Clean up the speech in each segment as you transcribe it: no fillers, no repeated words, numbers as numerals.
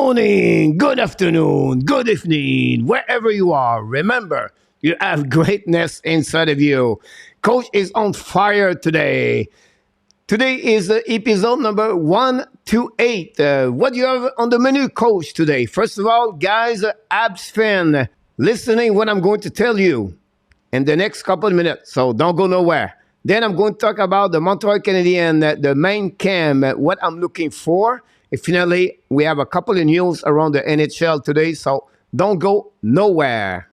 morning, good afternoon, good evening, wherever you are. Remember, you have greatness inside of you. Coach is on fire today. Today is episode number 128. What do you have on the menu, Coach, today? First of all, guys, Habs fan, listening what I'm going to tell you in the next couple of minutes, so don't go nowhere. Then I'm going to talk about the Montreal Canadiens, the main camp, what I'm looking for. And finally, we have a couple of news around the NHL today, so don't go nowhere.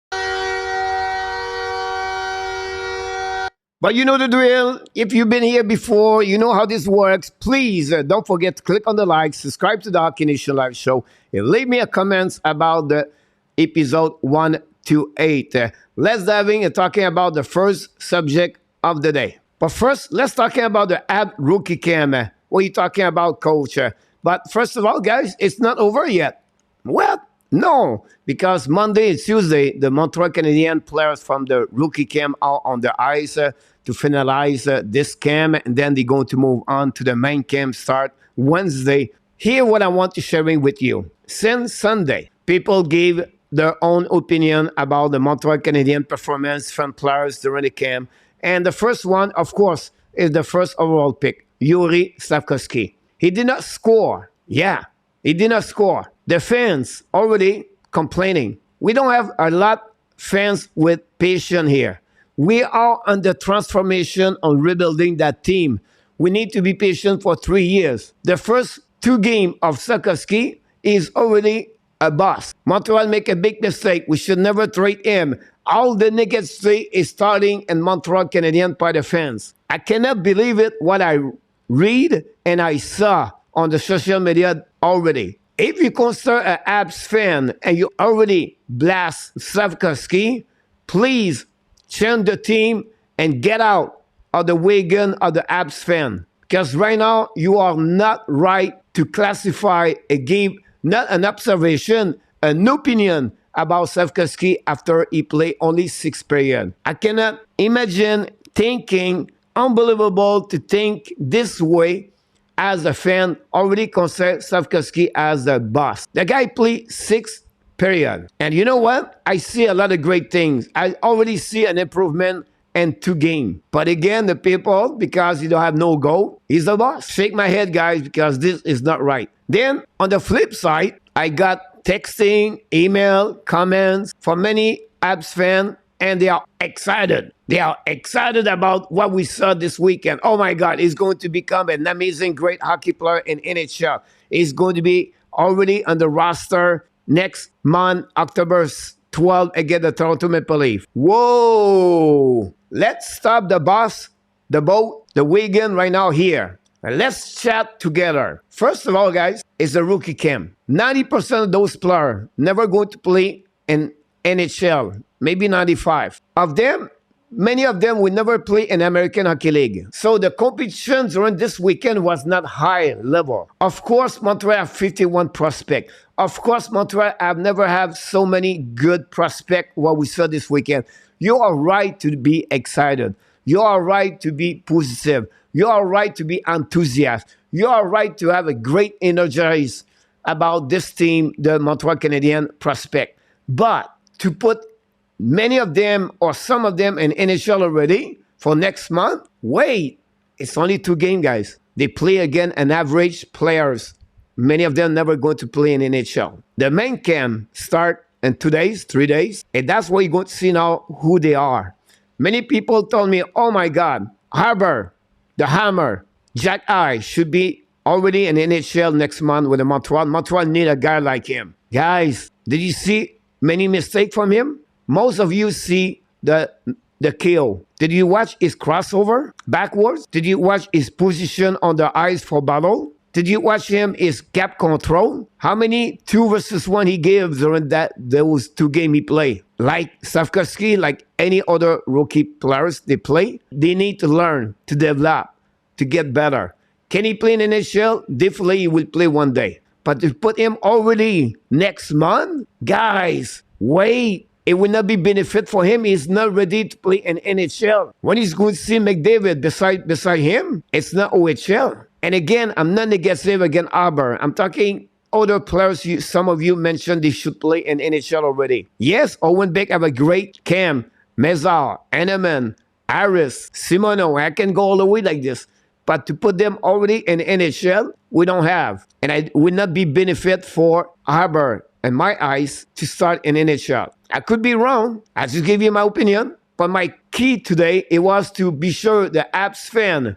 But you know the drill. If you've been here before, you know how this works. Please don't forget to click on the like, subscribe to the Hockey Nation Live Show, and leave me a comment about the episode 128. Let's dive in and talking about the first subject of the day. But first, let's talk about the Habs rookie camp. What are you talking about, Coach? But first of all, guys, it's not over yet. Well, no, because Monday and Tuesday, the Montreal Canadiens players from the rookie camp are on the ice to finalize this camp, and then they're going to move on to the main camp start Wednesday. Here, what I want to share with you. Since Sunday, people gave their own opinion about the Montreal Canadiens performance from players during the camp. And the first one, of course, is the first overall pick, Yuri Slafkovsky. He did not score. Yeah, he did not score. The fans already complaining. We don't have a lot of fans with patience here. We are under transformation on rebuilding that team. We need to be patient for 3 years. The first 2 games of Slafkovsky is already a bust. Montreal make a big mistake. We should never trade him. All the negativity is starting in Montreal Canadiens by the fans. I cannot believe it what I read and I saw on the social media already. If you consider an Habs fan and you already blast Slafkovsky, please change the team and get out of the wagon of the Habs fan. Because right now, you are not right to classify a game, not an observation, an opinion about Slafkovsky after he played only 6 periods. I cannot imagine thinking unbelievable to think this way as a fan, already consider Slafkovsky as a boss. The guy played 6 periods. And you know what? I see a lot of great things. I already see an improvement in 2 games. But again, the people, because you don't have no goal, he's the boss. Shake my head, guys, because this is not right. Then, on the flip side, I got texting, email, comments from many Habs fans, and they are excited. They are excited about what we saw this weekend. Oh my God, he's going to become an amazing, great hockey player in NHL. He's going to be already on the roster next month, October 12th, against the Toronto Maple Leafs. Whoa! Let's stop the bus, the boat, the wagon right now here. And let's chat together. First of all, guys, it's a rookie camp. 90% of those players never going to play in NHL, maybe 95. Of them, many of them will never play in American Hockey League. So the competition during this weekend was not high level. Of course, Montreal have 51 prospects. Of course, Montreal have never had so many good prospects what we saw this weekend. You are right to be excited. You are right to be positive. You are right to be enthusiastic. You are right to have a great energy about this team, the Montreal Canadiens prospect. But to put many of them or some of them in NHL already for next month, wait, it's only 2 games, guys. They play again an average players. Many of them never going to play in NHL. The main camp start in 2 days, 3 days, and that's where you're going to see now who they are. Many people told me, oh my God, Harbor, the Hammer, Jack I should be already in NHL next month with the Montreal. Montreal need a guy like him. Guys, did you see many mistakes from him? Most of you see the KO. Did you watch his crossover backwards? Did you watch his position on the ice for battle? Did you watch his gap control? How many 2 versus 1 he gave during those 2 games he played? Like Slafkovsky, like any other rookie players they play, they need to learn, to develop, to get better. Can he play in NHL? Definitely he will play one day. But to put him already next month, guys, wait. It will not be benefit for him. He's not ready to play in NHL. When he's going to see McDavid beside him, it's not OHL. And again, I'm not negative against Arbor. I'm talking other players some of you mentioned they should play in NHL already? Yes, Owen Beck have a great camp. Mezar, Eneman, Harris, Simono. I can go all the way like this. But to put them already in NHL, we don't have. And I would not be benefit for Harbor, in my eyes, to start in NHL. I could be wrong. I just give you my opinion. But my key today, it was to be sure the Habs fan,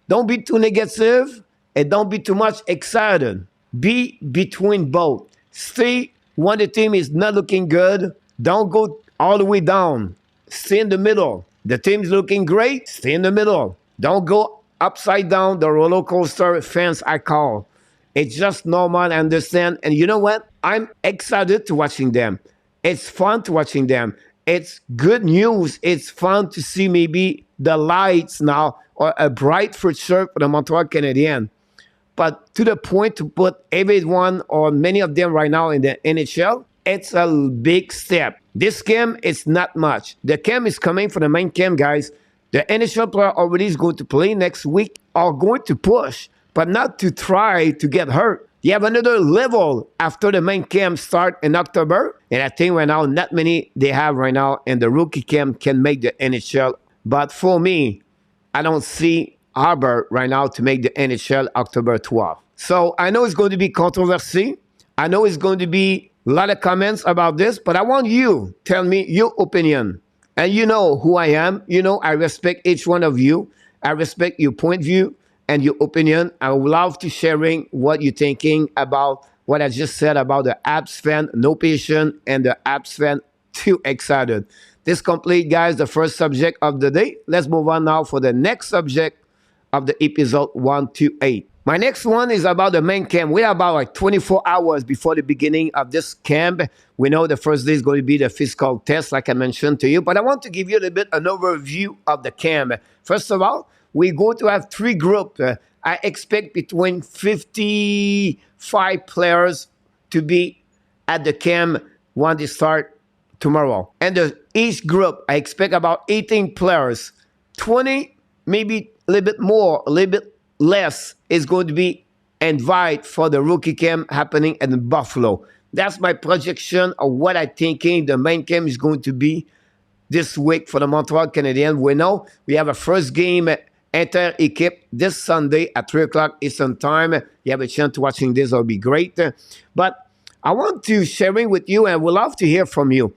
don't be too negative and don't be too much excited. Be between both. Stay when the team is not looking good. Don't go all the way down. Stay in the middle. The team's looking great. Stay in the middle. Don't go upside down, the roller coaster fans I call. It's just normal, I understand. And you know what? I'm excited to watching them. It's fun to watching them. It's good news. It's fun to see maybe the lights now or a bright future for the Montreal Canadiens. But to the point to put everyone or many of them right now in the NHL, it's a big step. This camp is not much. The camp is coming for the main camp, guys. The NHL player already is going to play next week, are going to push, but not to try to get hurt. You have another level after the main camp start in October. And I think right now, not many they have right now in the rookie camp can make the NHL. But for me, I don't see Harbor right now to make the NHL October 12th. So I know it's going to be controversy. I know it's going to be a lot of comments about this, but I want you tell me your opinion. And you know who I am. You know I respect each one of you. I respect your point of view and your opinion. I would love to sharing what you're thinking about what I just said about the Habs fan, no patient, and the Habs fan, too excited. This complete, guys, the first subject of the day. Let's move on now for the next subject of the episode 128. My next one is about the main camp. We're about like 24 hours before the beginning of this camp. We know the first day is going to be the physical test, like I mentioned to you. But I want to give you a little bit an overview of the camp. First of all, we're going to have three groups. I expect between 55 players to be at the camp when they start tomorrow. And each group, I expect about 18 players. 20, maybe a little bit more, a little bit less is going to be invited for the rookie camp happening in Buffalo. That's my projection of what I'm thinking the main camp is going to be this week for the Montreal Canadiens. We know we have a first game inter-equipe this Sunday at 3 o'clock Eastern Time. You have a chance to watching this, it'll be great. But I want to sharing with you and would love to hear from you.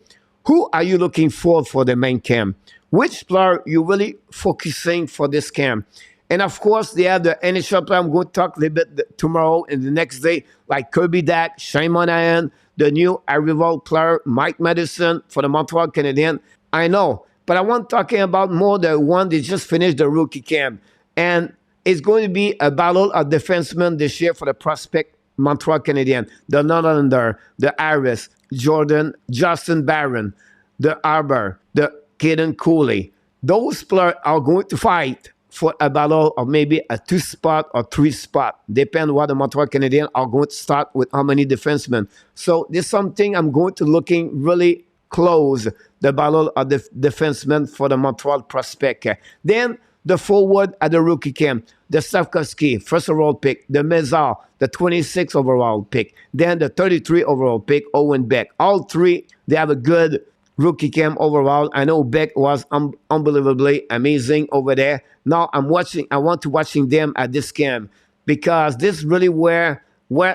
Who are you looking for the main camp? Which player you really focusing for this camp? And of course, they have the NHL player. I'm going to talk a little bit tomorrow and the next day, like Kirby Dack, Shane Monahan, the new arrival player, Mike Madison for the Montreal Canadiens. I know, but I want talking about more the one that just finished the rookie camp. And it's going to be a battle of defensemen this year for the prospect Montreal Canadiens. The Norlander, the Harris, Jordan, Justin Barron, the Arbor, the Caden Cooley. Those players are going to fight for a battle of maybe a 2-spot or 3-spot. Depend what the Montreal Canadiens are going to start with how many defensemen. So this is something I'm going to looking really close, the battle of the defensemen for the Montreal prospect. Then the forward at the rookie camp, the Savkovsky, first overall pick, the Mezar, the 26th overall pick, then the 33 overall pick, Owen Beck. All three, they have a good rookie camp overall. I know Beck was unbelievably amazing over there. Now I want to watching them at this camp because this is really where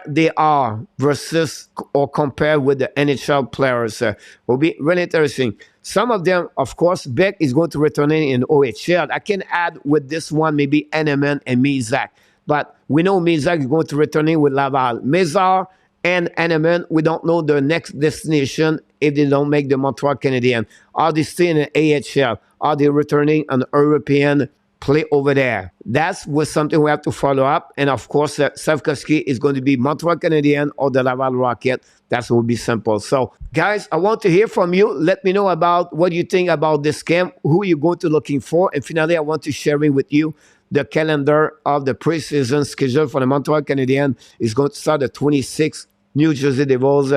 they are versus or compared with the NHL players will be really interesting. Some of them, of course, Beck is going to return in OHL. I can add with this one maybe Eneman and Mizak. But we know Mizak is going to return in with Laval. Mezar and Eneman, we don't know the next destination if they don't make the Montreal Canadiens. Are they staying in AHL? Are they returning an European play over there? That was something we have to follow up. And of course, Savkovsky is going to be Montreal Canadiens or the Laval Rocket. That will be simple. So, guys, I want to hear from you. Let me know about what you think about this camp, who you're going to looking for. And finally, I want to sharing with you the calendar of the preseason schedule for the Montreal Canadiens is going to start the 26th New Jersey Devils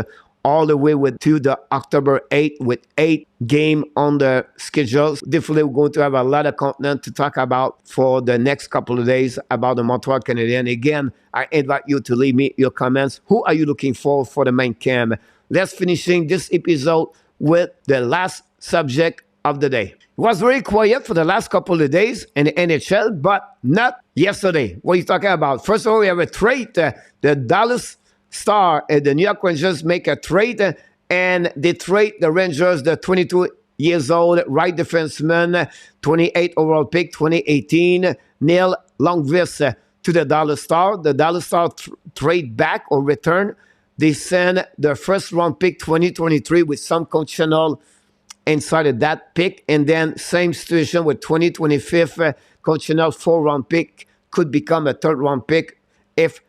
all the way to the October 8th with 8 games on the schedule. Definitely we're going to have a lot of content to talk about for the next couple of days about the Montreal Canadiens. Again, I invite you to leave me your comments. Who are you looking for the main camp? Let's finishing this episode with the last subject of the day. It was very quiet for the last couple of days in the NHL, but not yesterday. What are you talking about? First of all, we have a trade. The Dallas Star and the New York Rangers make a trade, and they trade the Rangers, the 22 years old right defenseman, 28 overall pick, 2018, Neil Longvis to the Dallas Star. The Dallas Star trade back or return. They send the first round pick 2023 with some conditional inside of that pick, and then same situation with 2025 conditional 4-round pick could become a 3rd-round pick if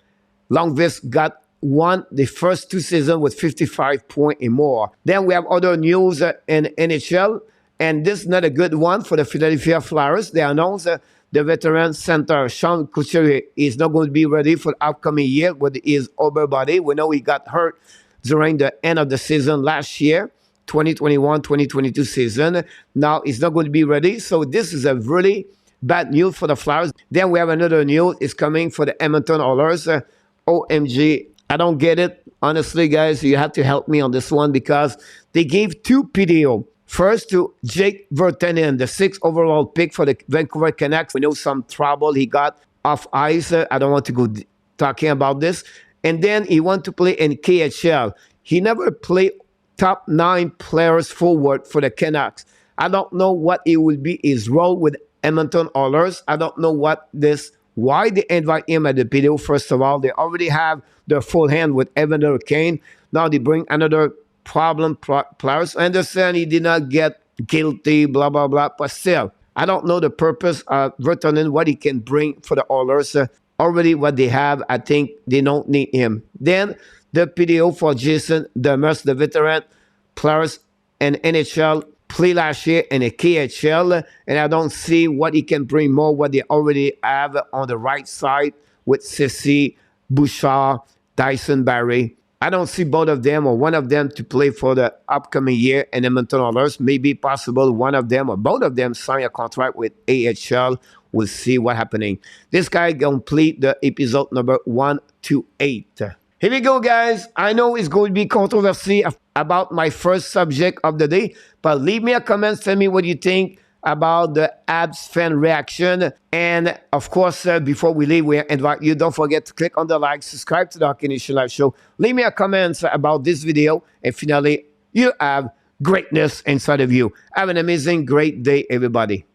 Longvis got won the first 2 seasons with 55 points and more. Then we have other news in NHL, and this is not a good one for the Philadelphia Flyers. They announced the veteran center Sean Couturier is not going to be ready for the upcoming year with his upper body. We know he got hurt during the end of the season last year, 2021-2022 season. Now he's not going to be ready. So this is a really bad news for the Flyers. Then we have another news. It's coming for the Edmonton Oilers. OMG, I don't get it. Honestly, guys, you have to help me on this one because they gave 2 PDO. First to Jake Virtanen, the 6th overall pick for the Vancouver Canucks. We know some trouble he got off ice. I don't want to go talking about this. And then he wants to play in KHL. He never played top 9 players forward for the Canucks. I don't know what it will be his role with Edmonton Oilers. I don't know why they invite him at the PDO. First of all, they already have their full hand with Evander Kane. Now they bring another problem players. I understand he did not get guilty, blah, blah, blah. But still, I don't know the purpose of Virtanen, what he can bring for the Oilers. Already what they have, I think they don't need him. Then the PDO for Jason Demers, the veteran players in NHL, play last year in a KHL, and I don't see what he can bring more, what they already have on the right side with Ceci, Bouchard, Dyson Barrie. I don't see both of them or one of them to play for the upcoming year in Edmonton Oilers. Maybe possible one of them or both of them sign a contract with AHL. We'll see what's happening. This guy complete the episode number 1 to 8. Here we go, guys. I know it's going to be controversy about my first subject of the day, but leave me a comment. Tell me what you think about the Habs fan reaction. And of course, before we leave, we invite you, don't forget to click on the like, subscribe to the Hockey Nation Live Show. Leave me a comment about this video. And finally, you have greatness inside of you. Have an amazing, great day, everybody.